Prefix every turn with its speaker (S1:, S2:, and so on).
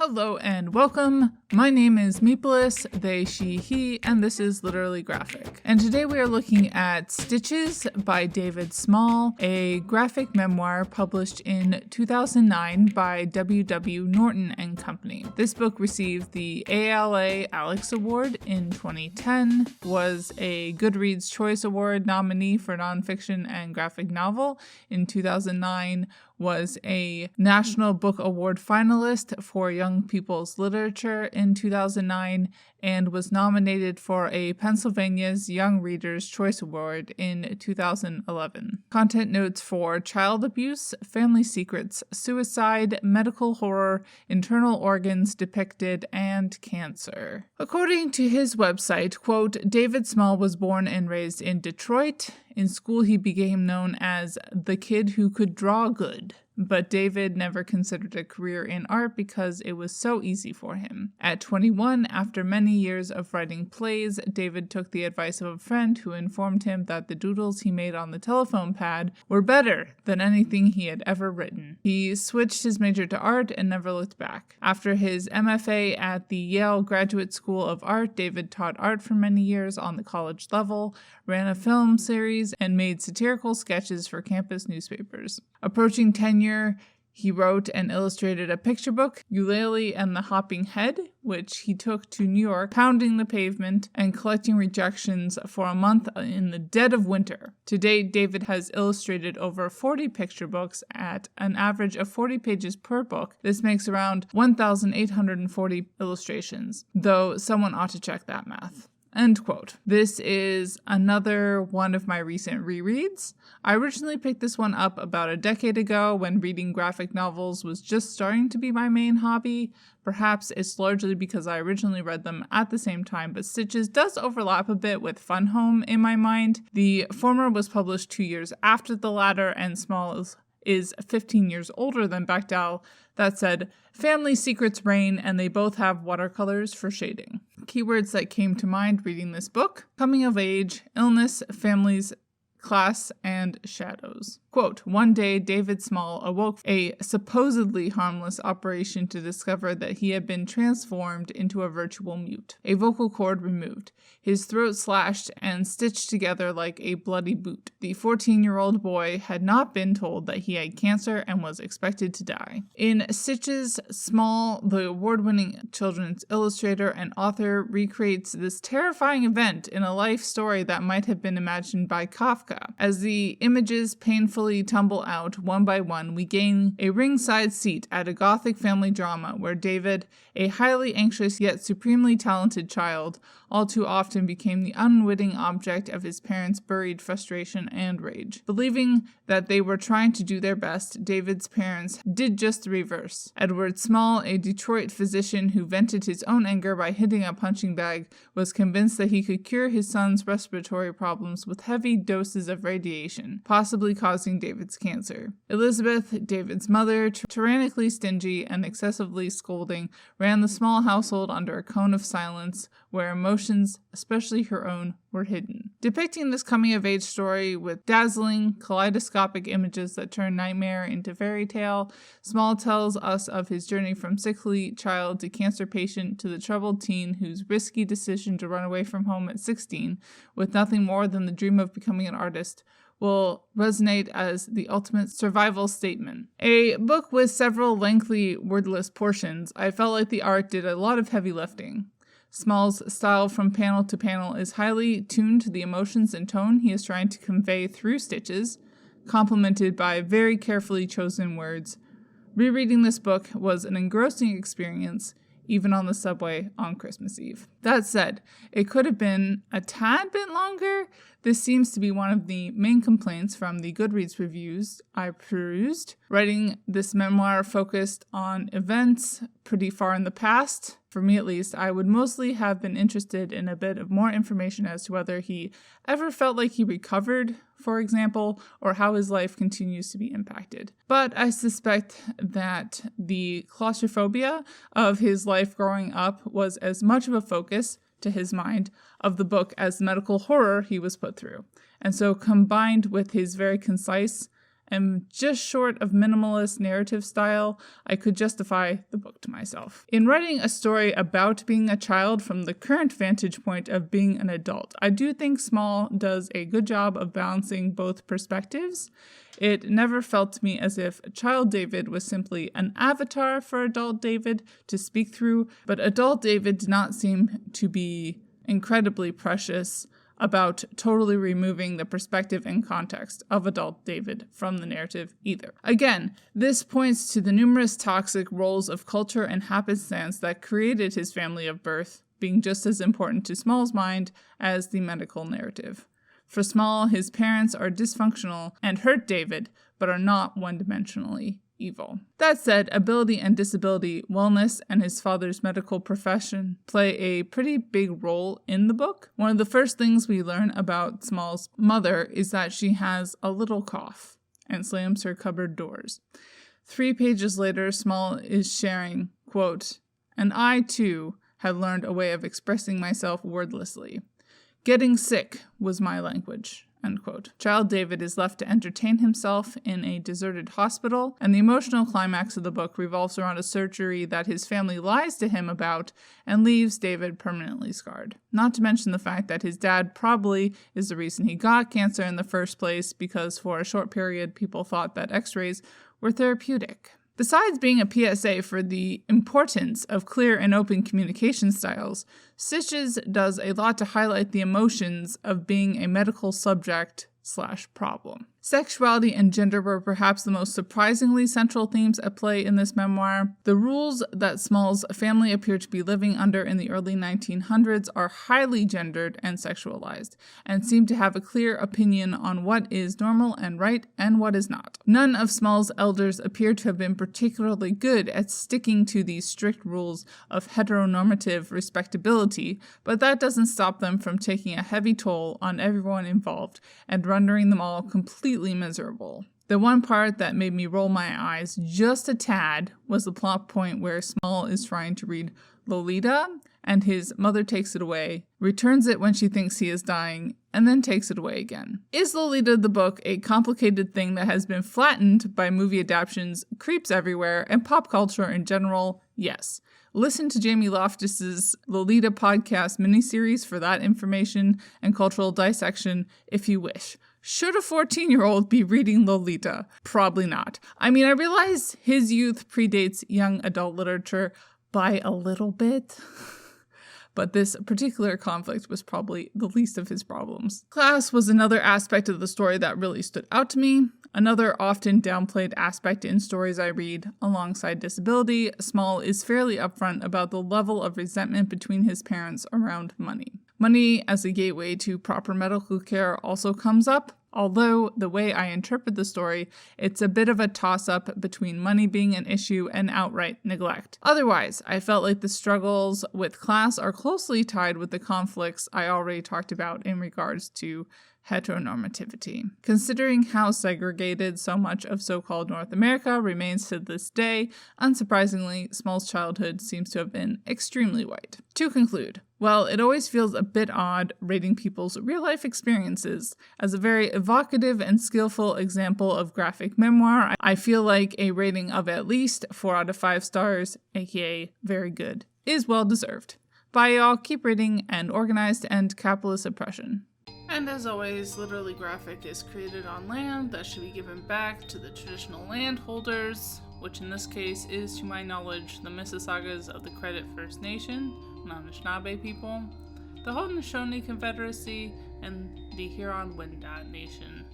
S1: Hello and welcome. My name is Meepolis, they, she, he, and this is Literally Graphic. And today we are looking at Stitches by David Small, a graphic memoir published in 2009 by W.W. Norton and Company. This book received the ALA Alex Award in 2010, was a Goodreads Choice Award nominee for nonfiction and graphic novel in 2009, was a National Book Award finalist for Young People's Literature in 2009, and was nominated for a Pennsylvania's Young Readers' Choice Award in 2011. Content notes for child abuse, family secrets, suicide, medical horror, internal organs depicted, and cancer. According to his website, quote, David Small was born and raised in Detroit. In school, he became known as the kid who could draw good. But David never considered a career in art because it was so easy for him. At 21, after many years of writing plays, David took the advice of a friend who informed him that the doodles he made on the telephone pad were better than anything he had ever written. He switched his major to art and never looked back. After his MFA at the Yale Graduate School of Art, David taught art for many years on the college level, ran a film series, and made satirical sketches for campus newspapers. Approaching tenure, he wrote and illustrated a picture book, Eulalie and the Hopping Head, which he took to New York, pounding the pavement and collecting rejections for a month in the dead of winter. To date, David has illustrated over 40 picture books at an average of 40 pages per book. This makes around 1,840 illustrations, though someone ought to check that math. End quote. This is another one of my recent rereads. I originally picked this one up about a decade ago when reading graphic novels was just starting to be my main hobby. Perhaps it's largely because I originally read them at the same time, but Stitches does overlap a bit with Fun Home in my mind. The former was published 2 years after the latter, and Small is 15 years older than Bechdel. That said, family secrets reign, and they both have watercolors for shading. Keywords that came to mind reading this book: coming of age, illness, families, class, and shadows. Quote, one day David Small awoke a supposedly harmless operation to discover that he had been transformed into a virtual mute. A vocal cord removed, his throat slashed and stitched together like a bloody boot. The 14-year-old boy had not been told that he had cancer and was expected to die. In Stitches, Small, the award-winning children's illustrator and author, recreates this terrifying event in a life story that might have been imagined by Kafka. As the images painfully tumble out one by one, we gain a ringside seat at a gothic family drama where David, a highly anxious yet supremely talented child, all too often became the unwitting object of his parents' buried frustration and rage. Believing that they were trying to do their best, David's parents did just the reverse. Edward Small, a Detroit physician who vented his own anger by hitting a punching bag, was convinced that he could cure his son's respiratory problems with heavy doses of radiation, possibly causing David's cancer. Elizabeth, David's mother, tyrannically stingy and excessively scolding, ran the Small household under a cone of silence where emotions, especially her own, were hidden. Depicting this coming-of-age story with dazzling, kaleidoscopic images that turn nightmare into fairy tale, Small tells us of his journey from sickly child to cancer patient to the troubled teen whose risky decision to run away from home at 16, with nothing more than the dream of becoming an artist, will resonate as the ultimate survival statement. A book with several lengthy, wordless portions, I felt like the art did a lot of heavy lifting. Small's style from panel to panel is highly tuned to the emotions and tone he is trying to convey through Stitches, complemented by very carefully chosen words. Rereading this book was an engrossing experience, even on the subway on Christmas Eve. That said, it could have been a tad bit longer. This seems to be one of the main complaints from the Goodreads reviews I perused. Writing this memoir focused on events pretty far in the past. For me at least, I would mostly have been interested in a bit of more information as to whether he ever felt like he recovered, for example, or how his life continues to be impacted. But I suspect that the claustrophobia of his life growing up was as much of a focus, to his mind, of the book as the medical horror he was put through. And so combined with his very concise and just short of minimalist narrative style, I could justify the book to myself. In writing a story about being a child from the current vantage point of being an adult, I do think Small does a good job of balancing both perspectives. It never felt to me as if child David was simply an avatar for adult David to speak through, but adult David did not seem to be incredibly precious about totally removing the perspective and context of adult David from the narrative either. Again, this points to the numerous toxic roles of culture and happenstance that created his family of birth being just as important to Small's mind as the medical narrative. For Small, his parents are dysfunctional and hurt David, but are not one-dimensionally evil. That said, ability and disability, wellness, and his father's medical profession play a pretty big role in the book. One of the first things we learn about Small's mother is that she has a little cough and slams her cupboard doors. 3 pages later, Small is sharing, quote, "And I, too, had learned a way of expressing myself wordlessly. Getting sick was my language," end quote. Child David is left to entertain himself in a deserted hospital, and the emotional climax of the book revolves around a surgery that his family lies to him about and leaves David permanently scarred. Not to mention the fact that his dad probably is the reason he got cancer in the first place, because for a short period people thought that x-rays were therapeutic. Besides being a PSA for the importance of clear and open communication styles, Stitches does a lot to highlight the emotions of being a medical subject/problem. Sexuality and gender were perhaps the most surprisingly central themes at play in this memoir. The rules that Small's family appear to be living under in the early 1900s are highly gendered and sexualized, and seem to have a clear opinion on what is normal and right and what is not. None of Small's elders appear to have been particularly good at sticking to these strict rules of heteronormative respectability, but that doesn't stop them from taking a heavy toll on everyone involved and rendering them all completely miserable. The one part that made me roll my eyes just a tad was the plot point where Small is trying to read Lolita, and his mother takes it away, returns it when she thinks he is dying, and then takes it away again. Is Lolita the book a complicated thing that has been flattened by movie adaptations, creeps everywhere, and pop culture in general? Yes. Listen to Jamie Loftus's Lolita podcast miniseries for that information and cultural dissection if you wish. Should a 14-year-old be reading Lolita? Probably not. I mean, I realize his youth predates young adult literature by a little bit, but this particular conflict was probably the least of his problems. Class was another aspect of the story that really stood out to me. Another often downplayed aspect in stories I read, alongside disability, Small is fairly upfront about the level of resentment between his parents around money. Money as a gateway to proper medical care also comes up, although the way I interpret the story, it's a bit of a toss-up between money being an issue and outright neglect. Otherwise, I felt like the struggles with class are closely tied with the conflicts I already talked about in regards to heteronormativity. Considering how segregated so much of so-called North America remains to this day, unsurprisingly, Small's childhood seems to have been extremely white. To conclude, while it always feels a bit odd rating people's real-life experiences as a very evocative and skillful example of graphic memoir, I feel like a rating of at least 4 out of 5 stars, aka very good, is well deserved. Bye y'all, keep reading and organized to end capitalist oppression. And as always, Literally Graphic is created on land that should be given back to the traditional landholders, which in this case is, to my knowledge, the Mississaugas of the Credit First Nation, non-Anishinaabe people, the Haudenosaunee Confederacy, and the Huron-Wendat Nation.